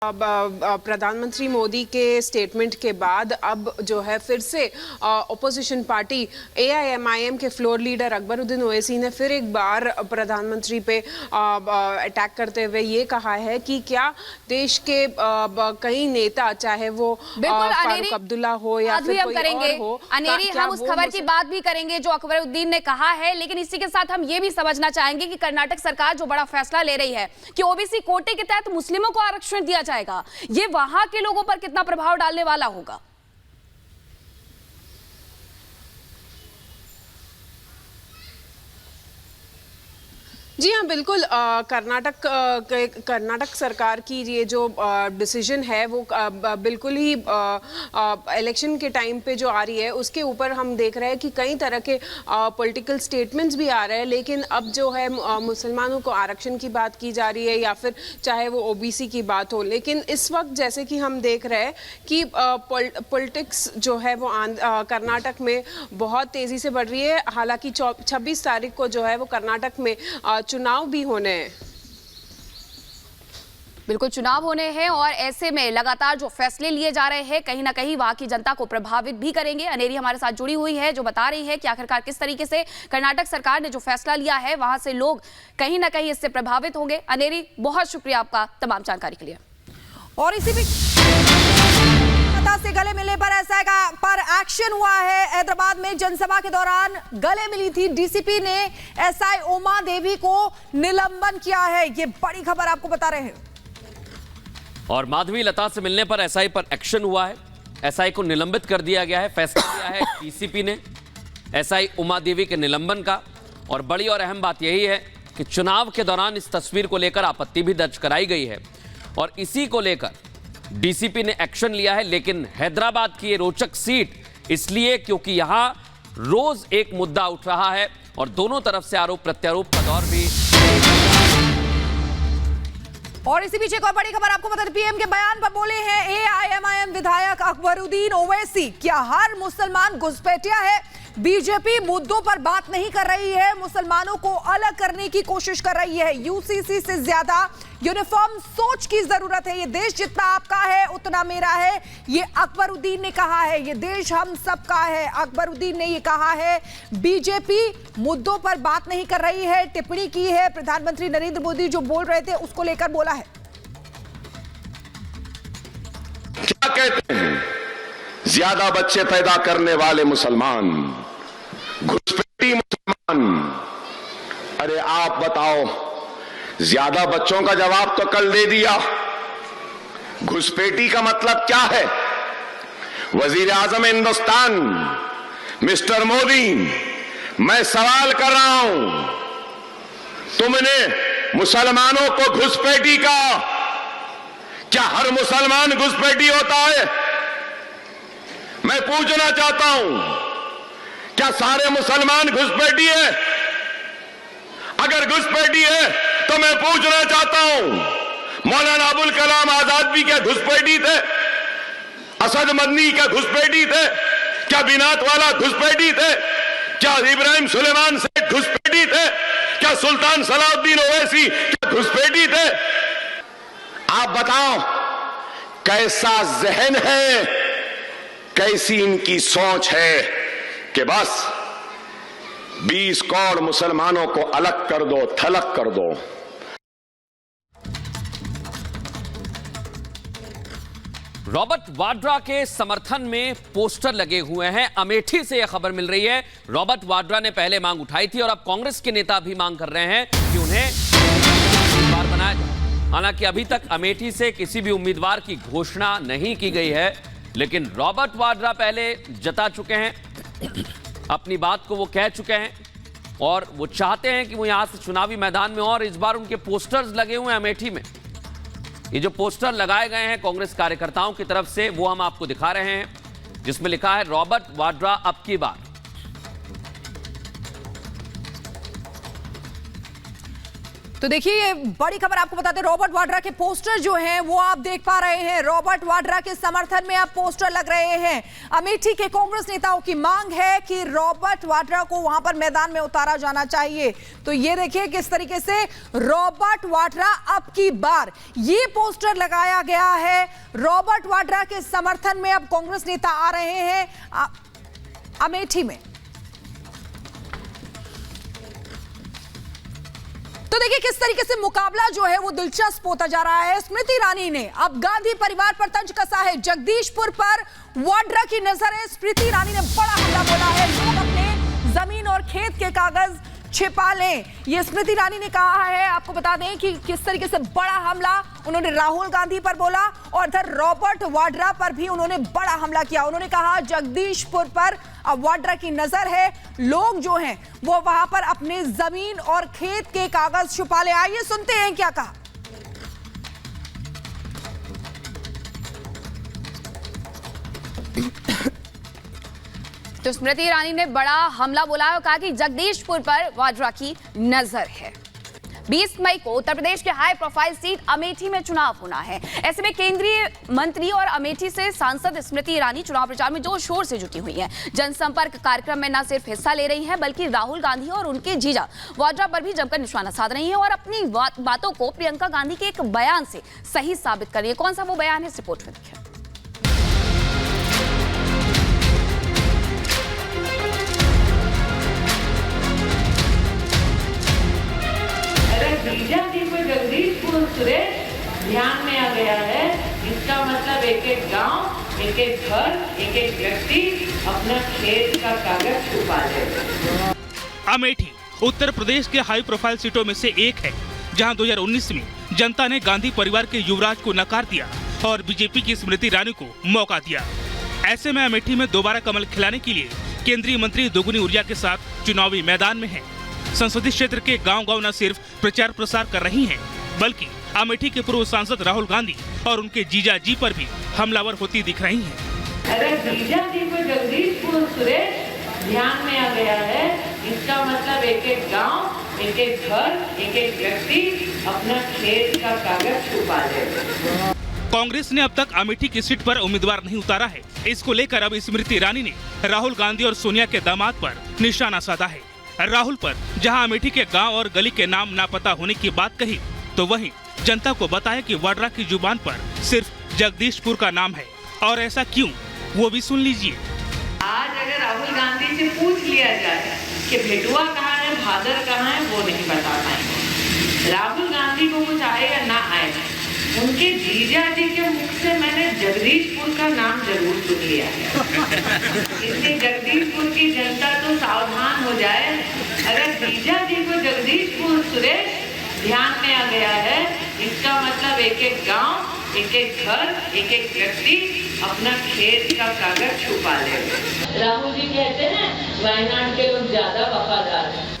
प्रधानमंत्री मोदी के स्टेटमेंट के बाद अब जो है फिर से ओपोजिशन पार्टी एआईएमआईएम के फ्लोर लीडर अकबरुद्दीन ओवैसी ने फिर एक बार प्रधानमंत्री पे अटैक करते हुए ये कहा है कि क्या देश के कई नेता, चाहे वो फारूक अब्दुल्ला हो या फिर कोई और हो, अनेरी हम उस खबर की बात भी करेंगे जो अकबरुद्दीन ने कहा है, लेकिन इसी के साथ हम ये भी समझना चाहेंगे कि कर्नाटक सरकार जो बड़ा फैसला ले रही है कि ओबीसी कोटे के तहत मुस्लिमों को आरक्षण दिया जाएगा, ये वहां के लोगों पर कितना प्रभाव डालने वाला होगा? जी हाँ, बिल्कुल। कर्नाटक सरकार की ये जो डिसीजन है वो बिल्कुल ही इलेक्शन के टाइम पे जो आ रही है उसके ऊपर हम देख रहे हैं कि कई तरह के पॉलिटिकल स्टेटमेंट्स भी आ रहे हैं, लेकिन अब जो है मुसलमानों को आरक्षण की बात की जा रही है या फिर चाहे वो ओबीसी की बात हो। लेकिन इस वक्त जैसे कि हम देख रहे हैं कि पॉलिटिक्स जो है वो कर्नाटक में बहुत तेज़ी से बढ़ रही है। हालांकि 26 तारीख को जो है वो कर्नाटक में चुनाव भी होने हैं। बिल्कुल चुनाव होने हैं और ऐसे में लगातार जो फैसले लिए जा रहे हैं कहीं ना कहीं वहां की जनता को प्रभावित भी करेंगे। अनेरी हमारे साथ जुड़ी हुई है जो बता रही है कि आखिरकार किस तरीके से कर्नाटक सरकार ने जो फैसला लिया है वहां से लोग कहीं ना कहीं इससे प्रभावित होंगे। अनेरी, बहुत शुक्रिया आपका तमाम जानकारी के लिए। और इसी बीच से गले मिलने पर एसआई पर एक्शन हुआ है। हैदराबाद में जनसभा के दौरान गले मिली थी डीसीपी ने एसआई उमा देवी को निलंबन किया है, ये बड़ी खबर आपको बता रहे हैं। और माधवी लता से मिलने पर एसआई पर एक्शन हुआ है, एसआई को निलंबित कर दिया गया है। फैसला लिया है डीसीपी ने एसआई उमा देवी के निलंबन का। और बड़ी और अहम बात यही है कि चुनाव के दौरान इस तस्वीर को लेकर आपत्ति भी दर्ज कराई गई है और इसी को लेकर डीसीपी ने एक्शन लिया है। लेकिन हैदराबाद की ये रोचक सीट इसलिए क्योंकि यहां रोज एक मुद्दा उठ रहा है और दोनों तरफ से आरोप प्रत्यारोप का दौर भी। और इसी बीच एक और बड़ी खबर आपको बता दें, पीएम के बयान पर बोले हैं एआईएमआईएम विधायक अकबरुद्दीन ओवैसी, क्या हर मुसलमान घुसपैठिया है? बीजेपी मुद्दों पर बात नहीं कर रही है, मुसलमानों को अलग करने की कोशिश कर रही है। यूसीसी से ज्यादा यूनिफॉर्म सोच की जरूरत है। ये देश जितना आपका है उतना मेरा है, ये अकबरुद्दीन ने कहा है। ये देश हम सबका है, अकबरुद्दीन ने ये कहा है। बीजेपी मुद्दों पर बात नहीं कर रही है, टिप्पणी की है। प्रधानमंत्री नरेंद्र मोदी जो बोल रहे थे उसको लेकर बोला है। क्या कहते हैं, ज्यादा बच्चे पैदा करने वाले मुसलमान, घुसपैठी मुसलमान। अरे आप बताओ, ज्यादा बच्चों का जवाब तो कल दे दिया, घुसपैठी का मतलब क्या है? वजीर आजम हिंदुस्तान मिस्टर मोदी, मैं सवाल कर रहा हूं, तुमने मुसलमानों को घुसपैठी कहा, क्या हर मुसलमान घुसपैठी होता है? मैं पूछना चाहता हूं, क्या सारे मुसलमान घुसपैठी है? अगर घुसपैठी है तो मैं पूछना चाहता हूं, मौलाना अबुल कलाम आजाद भी क्या घुसपैठी थे? असद मदनी क्या घुसपैठी थे? क्या बिनात वाला घुसपैठी थे? क्या इब्राहिम सुलेमान सेठ घुसपैठी थे? क्या सुल्तान सलाउद्दीन ओवैसी क्या घुसपैठी थे? आप बताओ, कैसा जहन है, कैसी इनकी सोच है कि बस 20 करोड़ मुसलमानों को अलग कर दो, थलग कर दो। रॉबर्ट वाड्रा के समर्थन में पोस्टर लगे हुए हैं। अमेठी से यह खबर मिल रही है। रॉबर्ट वाड्रा ने पहले मांग उठाई थी और अब कांग्रेस के नेता भी मांग कर रहे हैं कि उन्हें उम्मीदवार बनाया जाए। हालांकि अभी तक अमेठी से किसी भी उम्मीदवार की घोषणा नहीं की गई है, लेकिन रॉबर्ट वाड्रा पहले जता चुके हैं, अपनी बात को वो कह चुके हैं और वो चाहते हैं कि वो यहां से चुनावी मैदान में। और इस बार उनके पोस्टर्स लगे हुए हैं अमेठी में। ये जो पोस्टर लगाए गए हैं कांग्रेस कार्यकर्ताओं की तरफ से वो हम आपको दिखा रहे हैं, जिसमें लिखा है रॉबर्ट वाड्रा अब की बार। तो देखिए ये बड़ी खबर आपको बताते हैं, रॉबर्ट वाड्रा के पोस्टर जो हैं वो आप देख पा रहे हैं। रॉबर्ट वाड्रा के समर्थन में अब पोस्टर लग रहे हैं। अमेठी के कांग्रेस नेताओं की मांग है कि रॉबर्ट वाड्रा को वहां पर मैदान में उतारा जाना चाहिए। तो ये देखिए किस तरीके से रॉबर्ट वाड्रा अब की बार ये पोस्टर लगाया गया है। रॉबर्ट वाड्रा के समर्थन में अब कांग्रेस नेता आ रहे हैं अमेठी में। तो देखिए किस तरीके से मुकाबला जो है वो दिलचस्प होता जा रहा है। स्मृति ईरानी ने अब गांधी परिवार पर तंज कसा है। जगदीशपुर पर वाड्रा की नजर है। स्मृति ईरानी ने बड़ा हमला बोला है, लोग अपने जमीन और खेत के कागज छिपा लें, ये स्मृति ईरानी ने कहा है। आपको बता दें कि किस तरीके से बड़ा हमला उन्होंने राहुल गांधी पर बोला और इधर रॉबर्ट वाड्रा पर भी उन्होंने बड़ा हमला किया। उन्होंने कहा जगदीशपुर पर अब वाड्रा की नजर है, लोग जो हैं वो वहां पर अपने जमीन और खेत के कागज छुपा ले। आइए सुनते हैं क्या कहा। तो स्मृति ईरानी ने बड़ा हमला बोला और कहा कि जगदीशपुर पर वाड्रा की नजर है। 20 मई को उत्तर प्रदेश के हाई प्रोफाइल सीट अमेठी में चुनाव होना है। ऐसे में केंद्रीय मंत्री और अमेठी से सांसद स्मृति ईरानी चुनाव प्रचार में जोर शोर से जुटी हुई हैं। जनसंपर्क कार्यक्रम में न सिर्फ हिस्सा ले रही हैं बल्कि राहुल गांधी और उनके जीजा वाड्रा पर भी जमकर निशाना साध रही हैं और अपनी बातों को प्रियंका गांधी के एक बयान से सही साबित कर रही है। कौन सा वो बयान है, इस रिपोर्ट में देखिए। जीजा जी को जगदीशपुर सुरेश ध्यान में आ गया है, इसका मतलब एक एक गांव, एक एक घर, एक एक व्यक्ति अपना खेत का कागज छुपा ले। अमेठी उत्तर प्रदेश के हाई प्रोफाइल सीटों में से एक है जहां 2019 में जनता ने गांधी परिवार के युवराज को नकार दिया और बीजेपी की स्मृति ईरानी को मौका दिया। ऐसे में अमेठी में दोबारा कमल खिलाने के लिए केंद्रीय मंत्री दोगुनी ऊर्जा के साथ चुनावी मैदान में हैं। संसदीय क्षेत्र के गांव-गांव न सिर्फ प्रचार प्रसार कर रही हैं, बल्कि अमेठी के पूर्व सांसद राहुल गांधी और उनके जीजा जी पर भी हमलावर होती दिख रही हैं। अरे जीजा जी को जगदीशपुर सुरेश ध्यान में आ गया है, इसका मतलब एक एक गांव, एक एक घर, एक एक व्यक्ति अपना खेत का कागज छुपा ले। कांग्रेस ने अब तक अमेठी की सीट पर उम्मीदवार नहीं उतारा है। इसको लेकर अब स्मृति ईरानी ने राहुल गांधी और सोनिया के दामाद पर निशाना साधा है। राहुल पर जहां अमेठी के गांव और गली के नाम नापता होने की बात कही, तो वहीं जनता को बताया कि वाड्रा की जुबान पर सिर्फ जगदीशपुर का नाम है। और ऐसा क्यों, वो भी सुन लीजिए। आज अगर राहुल गांधी से पूछ लिया जाए कि भेटुआ कहाँ है, भादर कहाँ है, वो नहीं बता पाएंगे। राहुल गांधी को कुछ आएगा ना आएगा, उनके जीजा जी के मुख से मैंने जगदीशपुर का नाम जरूर सुन लिया है। इसलिए जगदीशपुर की जनता तो सावधान हो जाए। अगर जीजा जी को जगदीशपुर सुरेश ध्यान में आ गया है, इसका मतलब एक एक गांव, एक एक घर, एक एक व्यक्ति अपना खेत का कागज छुपा ले। राहुल जी कहते हैं वायनाड के लोग ज्यादा वफादार हैं।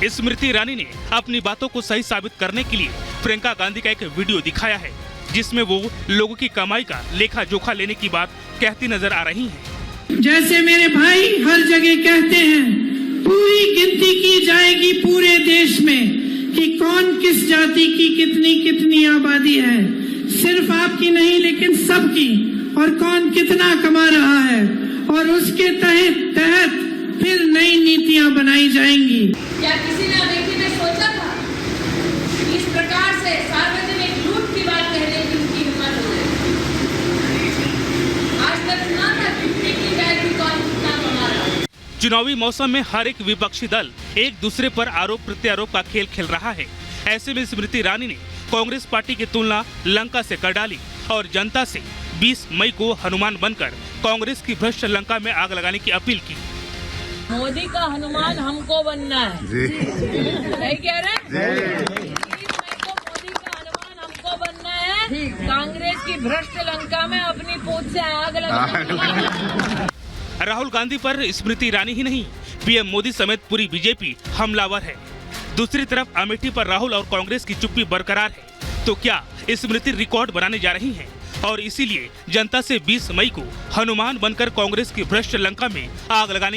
स्मृति ईरानी ने अपनी बातों को सही साबित करने के लिए प्रियंका गांधी का एक वीडियो दिखाया है, जिसमें वो लोगों की कमाई का लेखा जोखा लेने की बात कहती नजर आ रही हैं। जैसे मेरे भाई हर जगह कहते हैं, पूरी गिनती की जाएगी पूरे देश में कि कौन किस जाति की कितनी कितनी आबादी है, सिर्फ आपकी नहीं लेकिन सबकी, और कौन कितना कमा रहा है, और उसके तहत फिर नई नीतियां बनाई जाएंगी। क्या किसी ने अमेठी में सोचा था इस प्रकार से सार्वजनिक लूट की बात कहने की उनकी हिम्मत हो गई? आज तक सुना था टिप्पणी की जाए कि कौन कितना कमा रहा है। चुनावी मौसम में हर एक विपक्षी दल एक दूसरे पर आरोप प्रत्यारोप का खेल खेल रहा है। ऐसे में स्मृति ईरानी ने कांग्रेस पार्टी की तुलना लंका से कर डाली और जनता से 20 मई को हनुमान बनकर कांग्रेस की भ्रष्ट लंका में आग लगाने की अपील की। मोदी का हनुमान हमको बनना है, नहीं कह रहे? 20 मई को मोदी का हनुमान हमको बनना है, कांग्रेस की भ्रष्ट लंका में अपनी पूंछ से आग लगानी। राहुल गांधी पर स्मृति ईरानी ही नहीं, पीएम मोदी समेत पूरी बीजेपी हमलावर है। दूसरी तरफ अमेठी पर राहुल और कांग्रेस की चुप्पी बरकरार है। तो क्या स्मृति रिकॉर्ड बनाने जा रही हैं और इसीलिए जनता से 20 मई को हनुमान बनकर कांग्रेस की भ्रष्ट लंका में आग लगाने